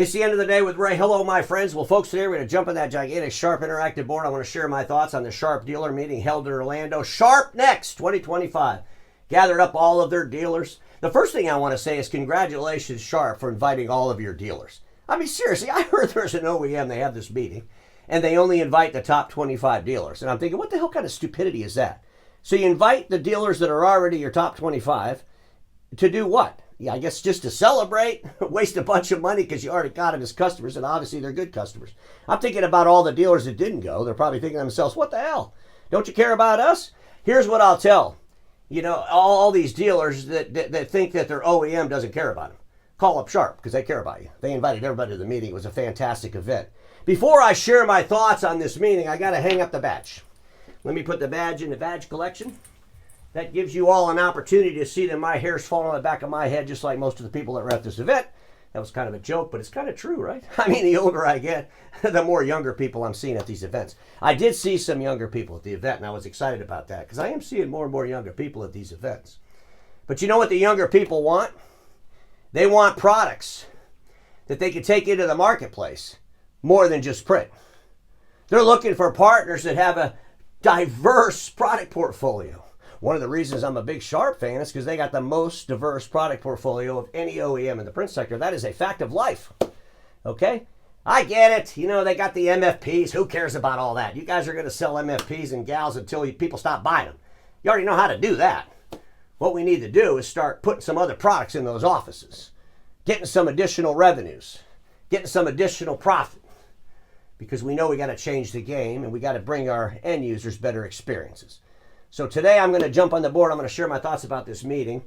It's the end of the day with Ray. Hello, my friends. Well, folks, today we're going to jump on that gigantic Sharp interactive board. I want to share my thoughts on the Sharp dealer meeting held in Orlando. Sharp Next 2025. Gathered up all of their dealers. The first thing I want to say is congratulations, Sharp, for inviting all of your dealers. I mean, seriously, I heard there's an OEM, they have this meeting, and they only invite the top 25 dealers. And I'm thinking, what the hell kind of stupidity is that? So you invite the dealers that are already your top 25 to do what? Yeah, I guess just to celebrate, waste a bunch of money because you already got them as customers, and obviously they're good customers. I'm thinking about all the dealers that didn't go. They're probably thinking to themselves, what the hell? Don't you care about us? Here's what I'll tell. You know, all these dealers that think that their OEM doesn't care about them. Call up Sharp because they care about you. They invited everybody to the meeting. It was a fantastic event. Before I share my thoughts on this meeting, I got to hang up the badge. Let me put the badge in the badge collection. That gives you all an opportunity to see that my hair's falling on the back of my head, just like most of the people that were at this event. That was kind of a joke, but it's kind of true, right? I mean, the older I get, the more younger people I'm seeing at these events. I did see some younger people at the event, and I was excited about that, because I am seeing more and more younger people at these events. But you know what the younger people want? They want products that they can take into the marketplace more than just print. They're looking for partners that have a diverse product portfolio. One of the reasons I'm a big Sharp fan is because they got the most diverse product portfolio of any OEM in the print sector. That is a fact of life. Okay? I get it. You know, they got the MFPs. Who cares about all that? You guys are going to sell MFPs and gals until people stop buying them. You already know how to do that. What we need to do is start putting some other products in those offices, getting some additional revenues, getting some additional profit, because we know we got to change the game and we got to bring our end users better experiences. So today I'm going to jump on the board. I'm going to share my thoughts about this meeting.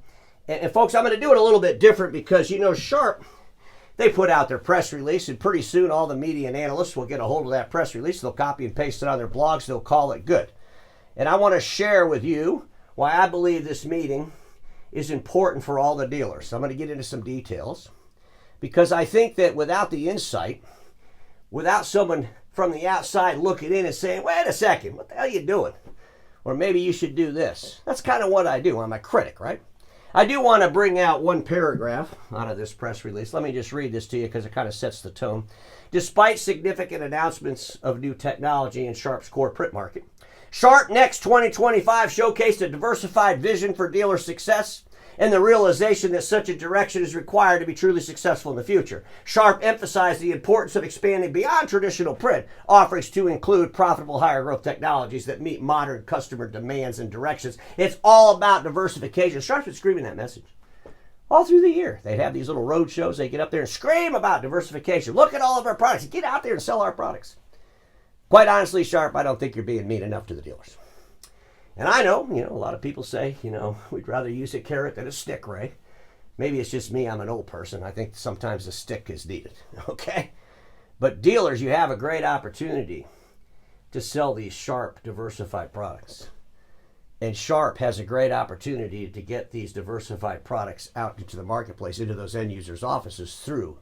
And folks, I'm going to do it a little bit different because, you know, Sharp, they put out their press release, and pretty soon all the media and analysts will get a hold of that press release. They'll copy and paste it on their blogs. They'll call it good. And I want to share with you why I believe this meeting is important for all the dealers. So I'm going to get into some details because I think that without the insight, without someone from the outside looking in and saying, wait a second, what the hell are you doing? Or maybe you should do this. That's kind of what I do. I'm a critic, right? I do want to bring out one paragraph out of this press release. Let me just read this to you because it kind of sets the tone. Despite significant announcements of new technology in Sharp's core print market, Sharp Next 2025 showcased a diversified vision for dealer success and the realization that such a direction is required to be truly successful in the future. Sharp emphasized the importance of expanding beyond traditional print offerings to include profitable higher growth technologies that meet modern customer demands and directions. It's all about diversification. Sharp's been screaming that message all through the year. They'd have these little road shows. They get up there and scream about diversification. Look at all of our products. Get out there and sell our products. Quite honestly, Sharp, I don't think you're being mean enough to the dealers. And I know, a lot of people say, we'd rather use a carrot than a stick, Ray. Maybe it's just me, I'm an old person. I think sometimes a stick is needed, okay? But dealers, you have a great opportunity to sell these Sharp diversified products. And Sharp has a great opportunity to get these diversified products out into the marketplace, into those end users' offices through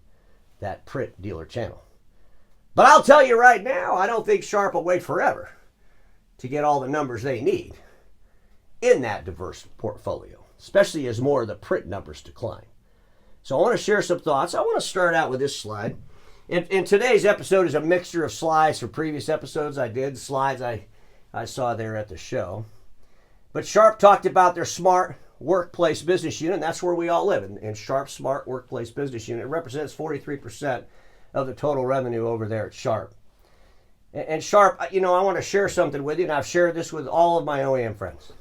that print dealer channel. But I'll tell you right now, I don't think Sharp will wait forever to get all the numbers they need in that diverse portfolio, especially as more of the print numbers decline. So I want to share some thoughts. I want to start out with this slide. And today's episode is a mixture of slides from previous episodes I did, slides I saw there at the show. But Sharp talked about their smart workplace business unit, and that's where we all live. And Sharp's smart workplace business unit represents 43% of the total revenue over there at Sharp. And Sharp, I want to share something with you, and I've shared this with all of my OEM friends.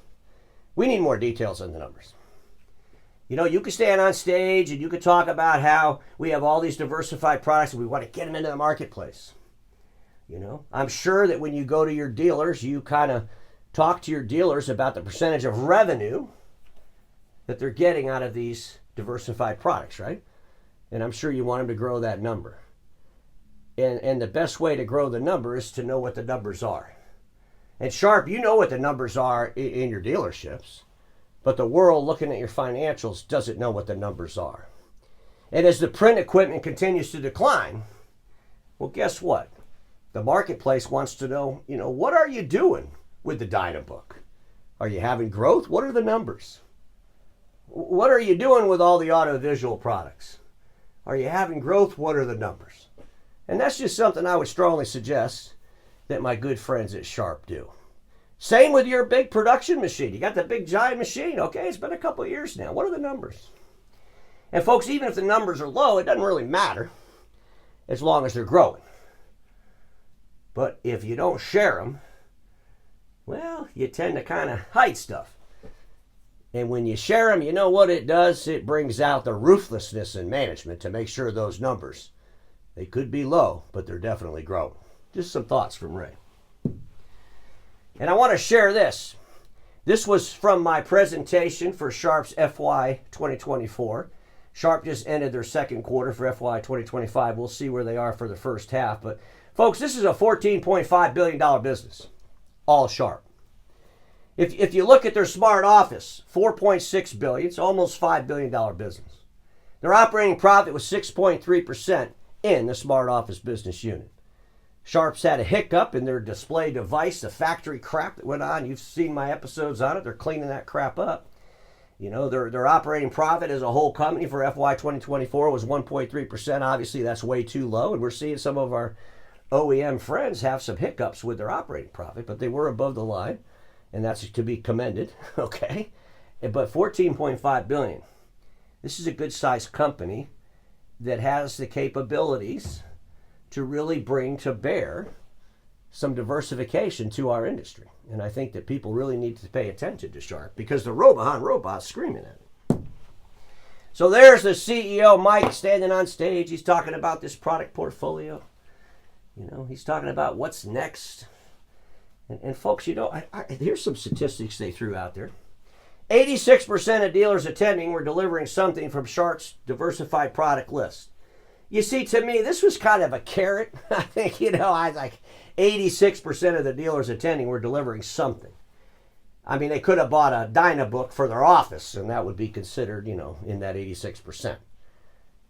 We need more details on the numbers. You can stand on stage and you can talk about how we have all these diversified products and we want to get them into the marketplace. I'm sure that when you go to your dealers, you kind of talk to your dealers about the percentage of revenue that they're getting out of these diversified products, right? And I'm sure you want them to grow that number. And the best way to grow the number is to know what the numbers are. And Sharp, you know what the numbers are in your dealerships, but the world looking at your financials doesn't know what the numbers are. And as the print equipment continues to decline, well, guess what? The marketplace wants to know, what are you doing with the Dynabook? Are you having growth? What are the numbers? What are you doing with all the audiovisual products? Are you having growth? What are the numbers? And that's just something I would strongly suggest that my good friends at Sharp do. Same with your big production machine. You got the big giant machine. Okay, it's been a couple of years now. What are the numbers? And folks, even if the numbers are low, it doesn't really matter as long as they're growing. But if you don't share them, well, you tend to kind of hide stuff. And when you share them, you know what it does? It brings out the ruthlessness in management to make sure those numbers, they could be low, but they're definitely growing. Just some thoughts from Ray. And I want to share this. This was from my presentation for Sharp's FY 2024. Sharp just ended their second quarter for FY 2025. We'll see where they are for the first half. But folks, this is a $14.5 billion business, all Sharp. If you look at their smart office, $4.6 billion, it's almost $5 billion business. Their operating profit was 6.3% in the smart office business unit. Sharp's had a hiccup in their display device, the factory crap that went on. You've seen my episodes on it. They're cleaning that crap up. You know, their operating profit as a whole company for FY 2024 was 1.3%. Obviously, that's way too low, and we're seeing some of our OEM friends have some hiccups with their operating profit, but they were above the line, and that's to be commended, okay? But $14.5 billion. This is a good-sized company that has the capabilities to really bring to bear some diversification to our industry. And I think that people really need to pay attention to Sharp because the robot's screaming at it. So there's the CEO, Mike, standing on stage. He's talking about this product portfolio. You know, he's talking about what's next. And folks, you know, here's some statistics they threw out there. 86% of dealers attending were delivering something from Sharp's diversified product list. You see, to me, this was kind of a carrot. I think, you know, I like 86% of the dealers attending were delivering something. I mean, they could have bought a Dynabook for their office, and that would be considered, you know, in that 86%.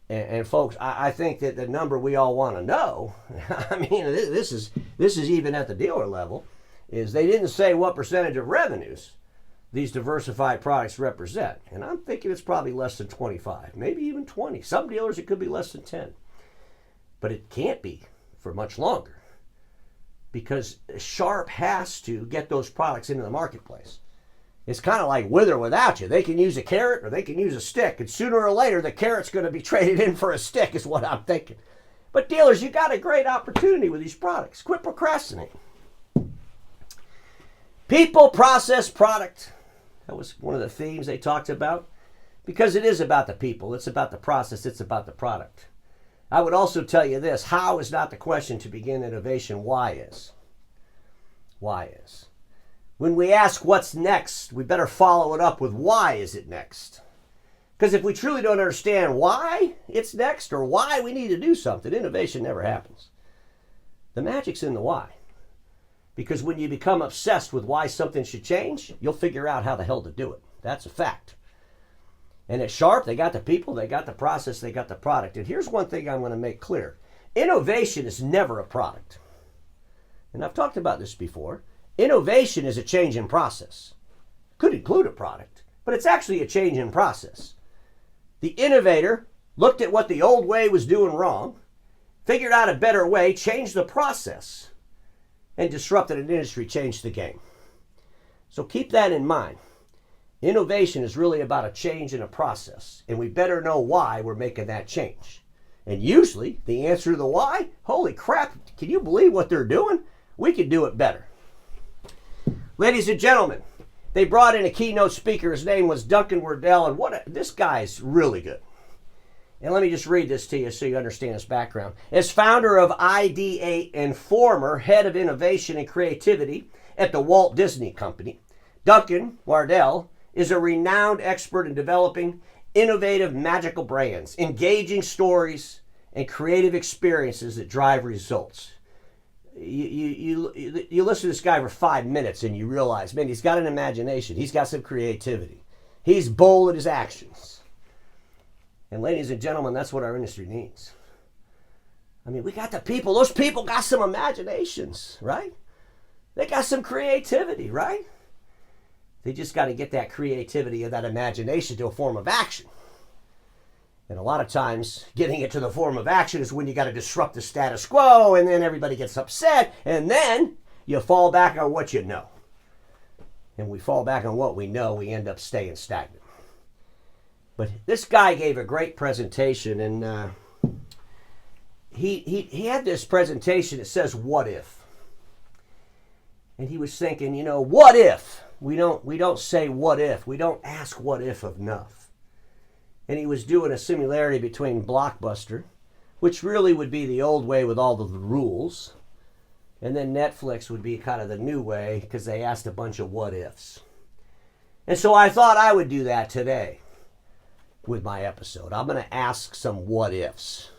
And folks, I think that the number we all want to know, I mean, this is even at the dealer level, is they didn't say what percentage of revenues these diversified products represent. And I'm thinking it's probably less than 25, maybe even 20. Some dealers, it could be less than 10. But it can't be for much longer because Sharp has to get those products into the marketplace. It's kind of like with or without you. They can use a carrot or they can use a stick. And sooner or later, the carrot's going to be traded in for a stick is what I'm thinking. But dealers, you got a great opportunity with these products. Quit procrastinating. People, process, product. That was one of the themes they talked about because it is about the people. It's about the process. It's about the product. I would also tell you this. How is not the question to begin innovation. Why is. Why is. When we ask what's next, we better follow it up with why is it next. Because if we truly don't understand why it's next or why we need to do something, innovation never happens. The magic's in the why. Because when you become obsessed with why something should change, you'll figure out how the hell to do it. That's a fact. And at Sharp, they got the people, they got the process, they got the product. And here's one thing I'm going to make clear. Innovation is never a product. And I've talked about this before. Innovation is a change in process. Could include a product, but it's actually a change in process. The innovator looked at what the old way was doing wrong, figured out a better way, changed the process, and disrupted an industry, changed the game. So keep that in mind. Innovation is really about a change in a process, and we better know why we're making that change. And usually, the answer to the why, holy crap, can you believe what they're doing? We could do it better. Ladies and gentlemen, they brought in a keynote speaker. His name was Duncan Wardell, and this guy's really good. And let me just read this to you so you understand his background. As founder of ID8 and former head of innovation and creativity at the Walt Disney Company, Duncan Wardell is a renowned expert in developing innovative, magical brands, engaging stories, and creative experiences that drive results. You listen to this guy for 5 minutes and you realize, man, he's got an imagination. He's got some creativity. He's bold in his actions. And ladies and gentlemen, that's what our industry needs. I mean, we got the people. Those people got some imaginations, right? They got some creativity, right? They just got to get that creativity and that imagination to a form of action. And a lot of times, getting it to the form of action is when you got to disrupt the status quo, and then everybody gets upset, and then you fall back on what you know. And we fall back on what we know, we end up staying stagnant. But this guy gave a great presentation, and he had this presentation that says, what if? And he was thinking, you know, what if? We don't say what if. We don't ask what if enough. And he was doing a similarity between Blockbuster, which really would be the old way with all of the rules, and then Netflix would be kind of the new way because they asked a bunch of what ifs. And so I thought I would do that today with my episode. I'm going to ask some what ifs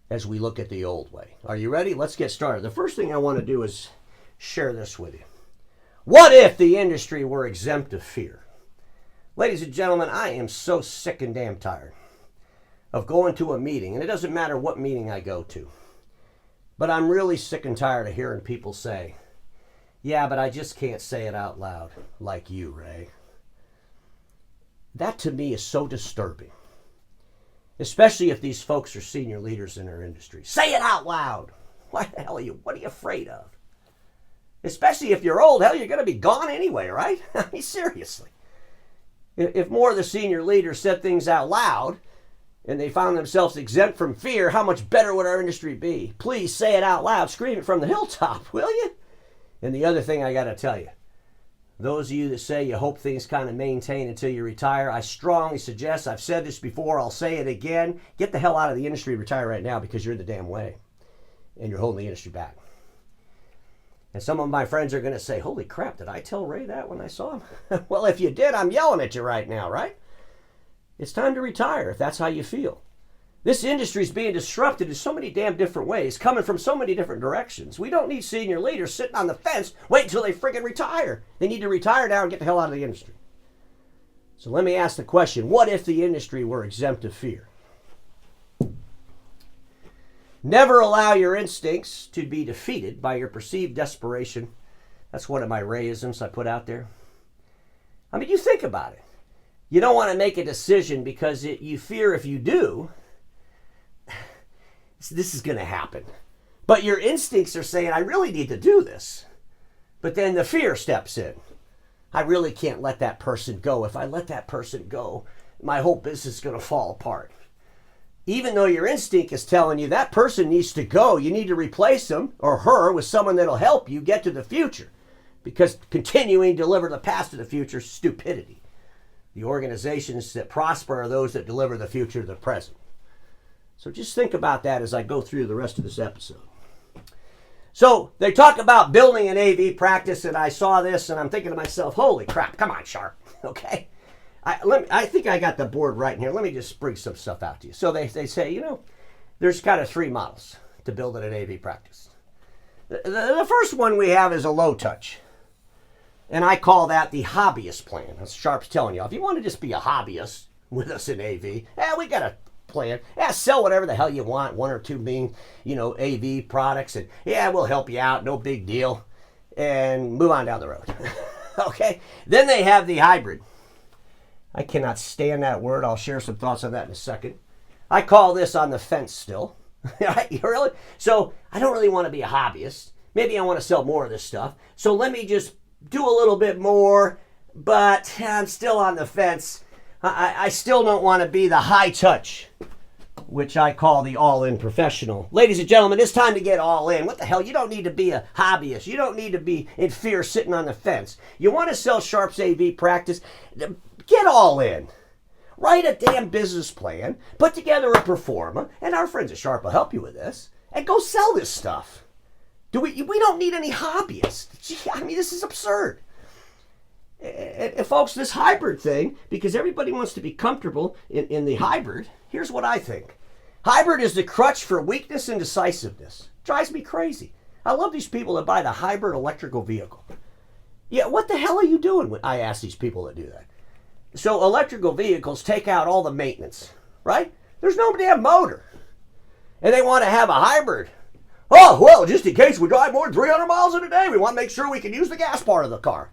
as we look at the old way. Are you ready? Let's get started. The first thing I want to do is share this with you. What if the industry were exempt of fear? Ladies and gentlemen, I am so sick and damn tired of going to a meeting, and it doesn't matter what meeting I go to, but I'm really sick and tired of hearing people say, yeah, but I just can't say it out loud like you, Ray. That to me is so disturbing, especially if these folks are senior leaders in our industry. Say it out loud. What the hell are you? What are you afraid of? Especially if you're old, hell, you're going to be gone anyway, right? I mean, seriously. If more of the senior leaders said things out loud and they found themselves exempt from fear, how much better would our industry be? Please say it out loud. Scream it from the hilltop, will you? And the other thing I got to tell you, those of you that say you hope things kind of maintain until you retire, I strongly suggest, I've said this before, I'll say it again, get the hell out of the industry, retire right now because you're in the damn way and you're holding the industry back. And some of my friends are going to say, holy crap, did I tell Ray that when I saw him? Well, if you did, I'm yelling at you right now, right? It's time to retire if that's how you feel. This industry is being disrupted in so many damn different ways, coming from so many different directions. We don't need senior leaders sitting on the fence, wait until they friggin' retire. They need to retire now and get the hell out of the industry. So let me ask the question, what if the industry were exempt of fear? Never allow your instincts to be defeated by your perceived desperation. That's one of my Rayisms I put out there. I mean, you think about it. You don't want to make a decision because you fear if you do, this is going to happen. But your instincts are saying, I really need to do this. But then the fear steps in. I really can't let that person go. If I let that person go, my whole business is going to fall apart. Even though your instinct is telling you that person needs to go, you need to replace him or her with someone that'll help you get to the future. Because continuing to deliver the past to the future is stupidity. The organizations that prosper are those that deliver the future to the present. So just think about that as I go through the rest of this episode. So they talk about building an AV practice, and I saw this and I'm thinking to myself, holy crap, come on, Sharp, okay? I think I got the board right in here. Let me just bring some stuff out to you. So they say, you know, there's kind of three models to build an AV practice. The first one we have is a low touch. And I call that the hobbyist plan. As Sharp's telling you, if you want to just be a hobbyist with us in AV, we got a plan. Sell whatever the hell you want, one or two being, AV products. And we'll help you out, no big deal. And move on down the road. Okay? Then they have the hybrid. I cannot stand that word. I'll share some thoughts on that in a second. I call this on the fence still. Really? So I don't really want to be a hobbyist. Maybe I want to sell more of this stuff. So let me just do a little bit more, but I'm still on the fence. I still don't want to be the high touch, which I call the all-in professional. Ladies and gentlemen, it's time to get all in. What the hell? You don't need to be a hobbyist. You don't need to be in fear sitting on the fence. You want to sell Sharp's AV practice? Get all in. Write a damn business plan, put together a performa, and our friends at Sharp will help you with this, and go sell this stuff. We don't need any hobbyists. Gee, I mean, this is absurd. And folks, this hybrid thing, because everybody wants to be comfortable in the hybrid, here's what I think. Hybrid is the crutch for weakness and decisiveness. Drives me crazy. I love these people that buy the hybrid electrical vehicle. Yeah, what the hell are you doing when I ask these people that do that? So electrical vehicles take out all the maintenance, right? There's no damn motor. And they want to have a hybrid. Oh, well, just in case we drive more than 300 miles in a day, we want to make sure we can use the gas part of the car.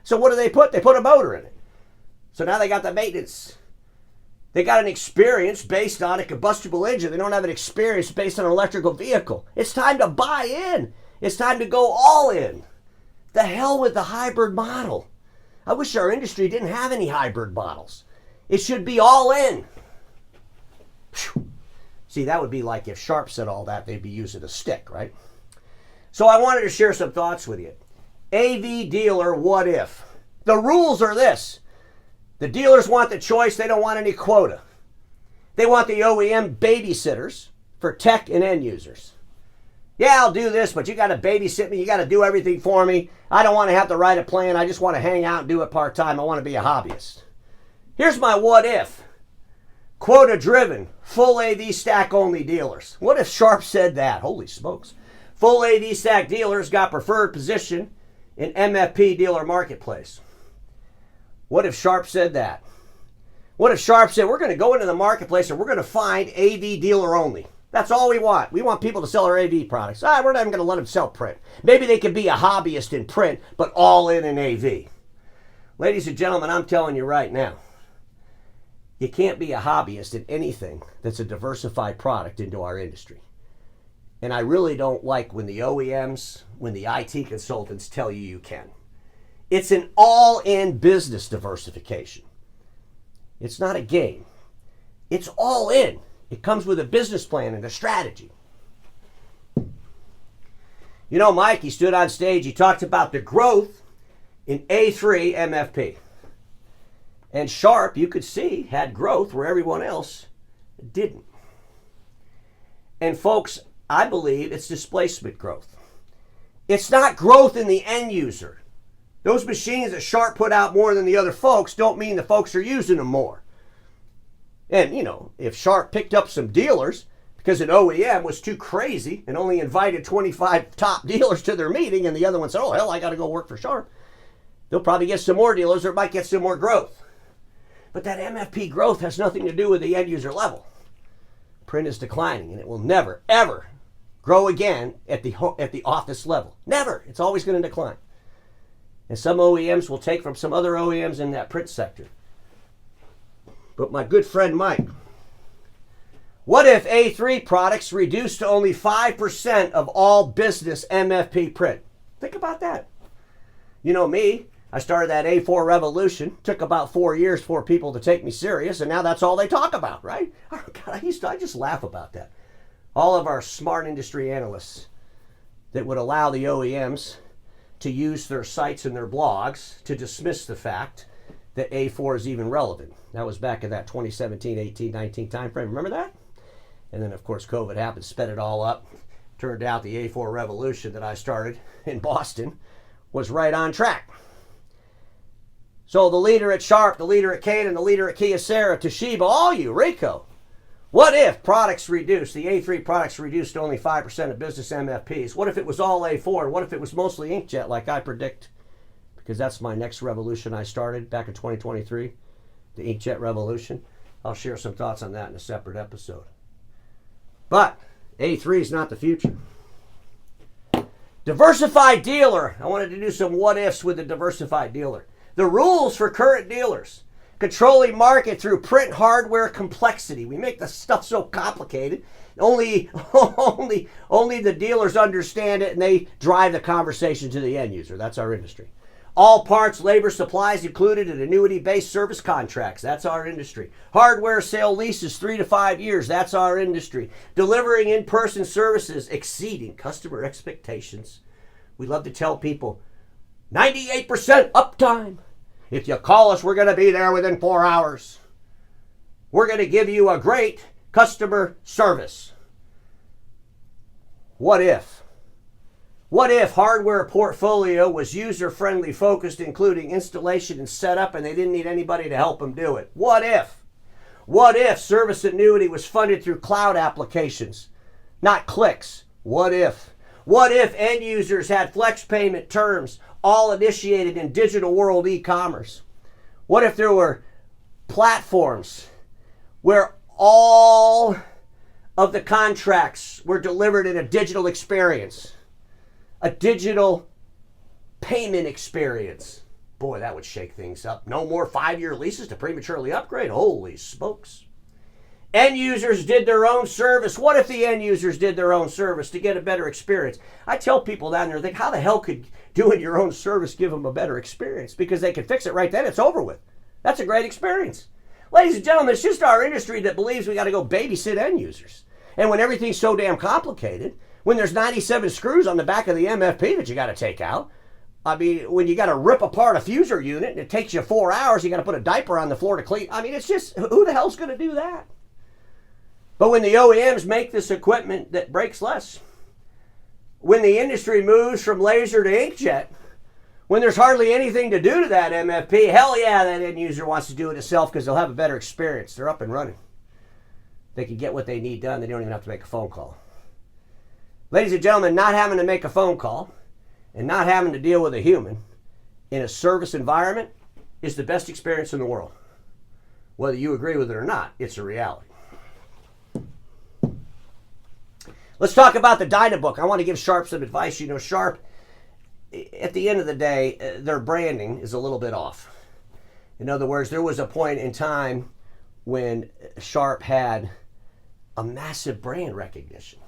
So what do? They put a motor in it. So now they got the maintenance They got an experience based on a combustible engine. They don't have an experience based on an electrical vehicle. It's time to buy in. It's time to go all in. The hell with the hybrid model. I wish our industry didn't have any hybrid models. It should be all in. Whew. See, that would be like if Sharp said all that, they'd be using a stick, right? So I wanted to share some thoughts with you. AV dealer, what if? The rules are this. The dealers want the choice. They don't want any quota. They want the OEM babysitters for tech and end users. Yeah, I'll do this, but you got to babysit me. You got to do everything for me. I don't want to have to write a plan. I just want to hang out and do it part-time. I want to be a hobbyist. Here's my what if. Quota-driven, full AV stack only dealers. What if Sharp said that? Holy smokes. Full AV stack dealers got preferred position in MFP dealer marketplace. What if Sharp said that? What if Sharp said, we're going to go into the marketplace and we're going to find AV dealer only. That's all we want. We want people to sell our AV products. We're not even going to let them sell print. Maybe they could be a hobbyist in print, but all in AV. Ladies and gentlemen, I'm telling you right now, you can't be a hobbyist in anything that's a diversified product into our industry. And I really don't like when the OEMs, when the IT consultants tell you you can. It's an all-in business diversification. It's not a game. It's all in. It comes with a business plan and a strategy. You know, Mike, he stood on stage, he talked about the growth in A3 MFP. And Sharp, you could see, had growth where everyone else didn't. And folks, I believe it's displacement growth. It's not growth in the end user. Those machines that Sharp put out more than the other folks don't mean the folks are using them more. And, you know, if Sharp picked up some dealers because an OEM was too crazy and only invited 25 top dealers to their meeting and the other one said, oh, hell, I got to go work for Sharp, they'll probably get some more dealers or it might get some more growth. But that MFP growth has nothing to do with the end user level. Print is declining and it will never, ever grow again at the office level. Never. It's always going to decline. And some OEMs will take from some other OEMs in that print sector. But my good friend Mike, what if A3 products reduced to only 5% of all business MFP print? Think about that. You know me, I started that A4 revolution. Took about 4 years for people to take me serious, and now that's all they talk about, right? Oh, God, I just laugh about that. All of our smart industry analysts that would allow the OEMs to use their sites and their blogs to dismiss the fact that A4 is even relevant. That was back in that 2017, 18, 19 timeframe. Remember that? And then, of course, COVID happened, sped it all up. Turned out the A4 revolution that I started in Boston was right on track. So the leader at Sharp, the leader at Canon, the leader at Kyocera, Toshiba, all you, Ricoh. What if products reduced, the A3 products reduced to only 5% of business MFPs? What if it was all A4? What if it was mostly inkjet like I predict? Because that's my next revolution I started back in 2023, the inkjet revolution. I'll share some thoughts on that in a separate episode. But A3 is not the future. Diversified dealer. I wanted to do some what ifs with the diversified dealer. The rules for current dealers. Controlling market through print hardware complexity. We make the stuff so complicated. Only the dealers understand it and they drive the conversation to the end user. That's our industry. All parts, labor, supplies included in annuity-based service contracts. That's our industry. Hardware sale leases 3 to 5 years. That's our industry. Delivering in-person services exceeding customer expectations. We love to tell people 98% uptime. If you call us, we're going to be there within 4 hours. We're going to give you a great customer service. What if? What if hardware portfolio was user-friendly focused, including installation and setup, and they didn't need anybody to help them do it? What if? What if service annuity was funded through cloud applications, not clicks? What if? What if end users had flex payment terms all initiated in digital world e-commerce? What if there were platforms where all of the contracts were delivered in a digital experience? A digital payment experience. Boy, that would shake things up. No more 5-year leases to prematurely upgrade. Holy smokes. End users did their own service. What if the end users did their own service to get a better experience? I tell people down there, think, how the hell could doing your own service give them a better experience? Because they can fix it right then. It's over with. That's a great experience. Ladies and gentlemen, it's just our industry that believes we got to go babysit end users. And when everything's so damn complicated, when there's 97 screws on the back of the MFP that you got to take out, I mean, when you got to rip apart a fuser unit and it takes you 4 hours, you got to put a diaper on the floor to clean. I mean, it's just, who the hell's going to do that? But when the OEMs make this equipment that breaks less, when the industry moves from laser to inkjet, when there's hardly anything to do to that MFP, hell yeah, that end user wants to do it itself because they'll have a better experience. They're up and running. They can get what they need done. They don't even have to make a phone call. Ladies and gentlemen, not having to make a phone call and not having to deal with a human in a service environment is the best experience in the world. Whether you agree with it or not, it's a reality. Let's talk about the Dynabook. I want to give Sharp some advice. You know, Sharp, at the end of the day, their branding is a little bit off. In other words, there was a point in time when Sharp had a massive brand recognition.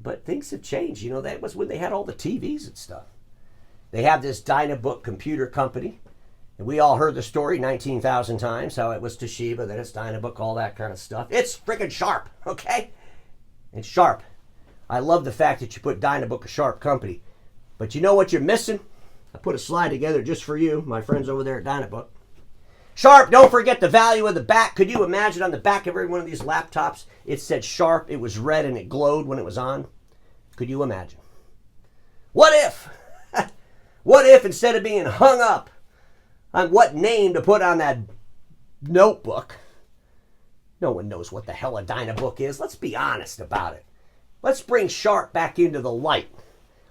But things have changed. You know, that was when they had all the TVs and stuff. They have this Dynabook computer company. And we all heard the story 19,000 times, how it was Toshiba, then it's Dynabook, all that kind of stuff. It's freaking Sharp, okay? It's Sharp. I love the fact that you put Dynabook a Sharp company. But you know what you're missing? I put a slide together just for you, my friends over there at Dynabook. Sharp, don't forget the value of the back. Could you imagine on the back of every one of these laptops, it said Sharp, it was red and it glowed when it was on? Could you imagine? What if? What if instead of being hung up on what name to put on that notebook, no one knows what the hell a Dynabook is. Let's be honest about it. Let's bring Sharp back into the light.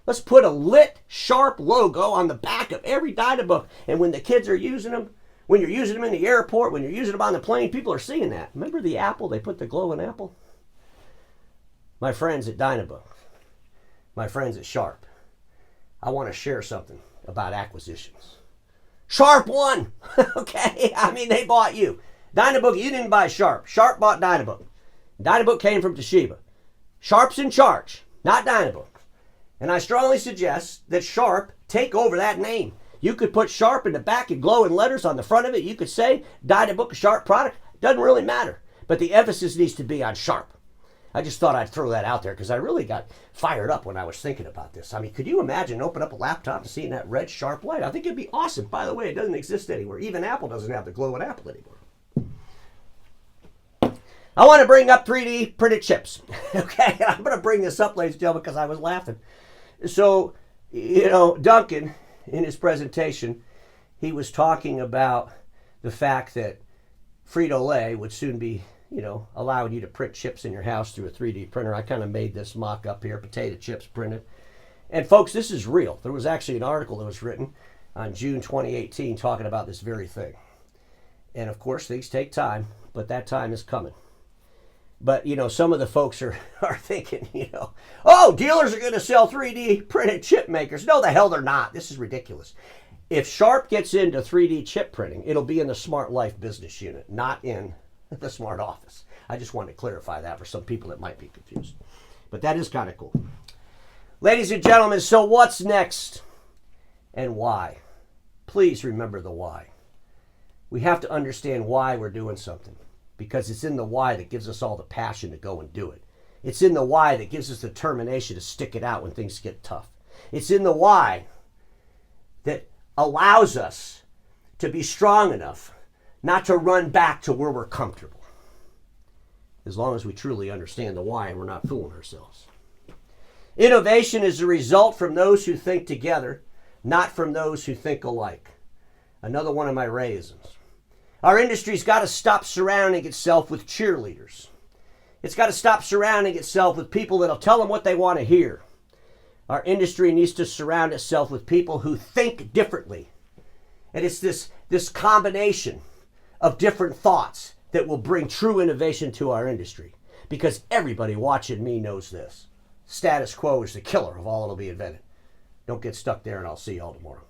Let's put a lit Sharp logo on the back of every Dynabook. And when the kids are using them, when you're using them in the airport, when you're using them on the plane, people are seeing that. Remember the apple? They put the glowing apple? My friends at Dynabook, my friends at Sharp, I want to share something about acquisitions. Sharp won, okay? I mean, they bought you. Dynabook, you didn't buy Sharp. Sharp bought Dynabook. Dynabook came from Toshiba. Sharp's in charge, not Dynabook. And I strongly suggest that Sharp take over that name. You could put Sharp in the back and glowing letters on the front of it. You could say Dynabook, a Sharp product. Doesn't really matter. But the emphasis needs to be on Sharp. I just thought I'd throw that out there because I really got fired up when I was thinking about this. I mean, could you imagine opening up a laptop and seeing that red Sharp light? I think it'd be awesome. By the way, it doesn't exist anywhere. Even Apple doesn't have the glowing apple anymore. I want to bring up 3D printed chips. Okay, I'm going to bring this up, ladies and gentlemen, because I was laughing. So, you know, Duncan, in his presentation, he was talking about the fact that Frito-Lay would soon be, you know, allowing you to print chips in your house through a 3D printer. I kind of made this mock up here, potato chips printed. And folks, this is real. There was actually an article that was written on June 2018 talking about this very thing. And of course, things take time, but that time is coming. But, you know, some of the folks are thinking, you know, oh, dealers are going to sell 3D printed chip makers. No, the hell they're not. This is ridiculous. If Sharp gets into 3D chip printing, it'll be in the Smart Life business unit, not in the Smart Office. I just wanted to clarify that for some people that might be confused. But that is kind of cool. Ladies and gentlemen, so what's next and why? Please remember the why. We have to understand why we're doing something. Because it's in the why that gives us all the passion to go and do it. It's in the why that gives us the determination to stick it out when things get tough. It's in the why that allows us to be strong enough not to run back to where we're comfortable. As long as we truly understand the why and we're not fooling ourselves. Innovation is a result from those who think together, not from those who think alike. Another one of my raisins. Our industry's got to stop surrounding itself with cheerleaders. It's got to stop surrounding itself with people that'll tell them what they want to hear. Our industry needs to surround itself with people who think differently. And it's this combination of different thoughts that will bring true innovation to our industry. Because everybody watching me knows this. Status quo is the killer of all that'll be invented. Don't get stuck there, and I'll see you all tomorrow.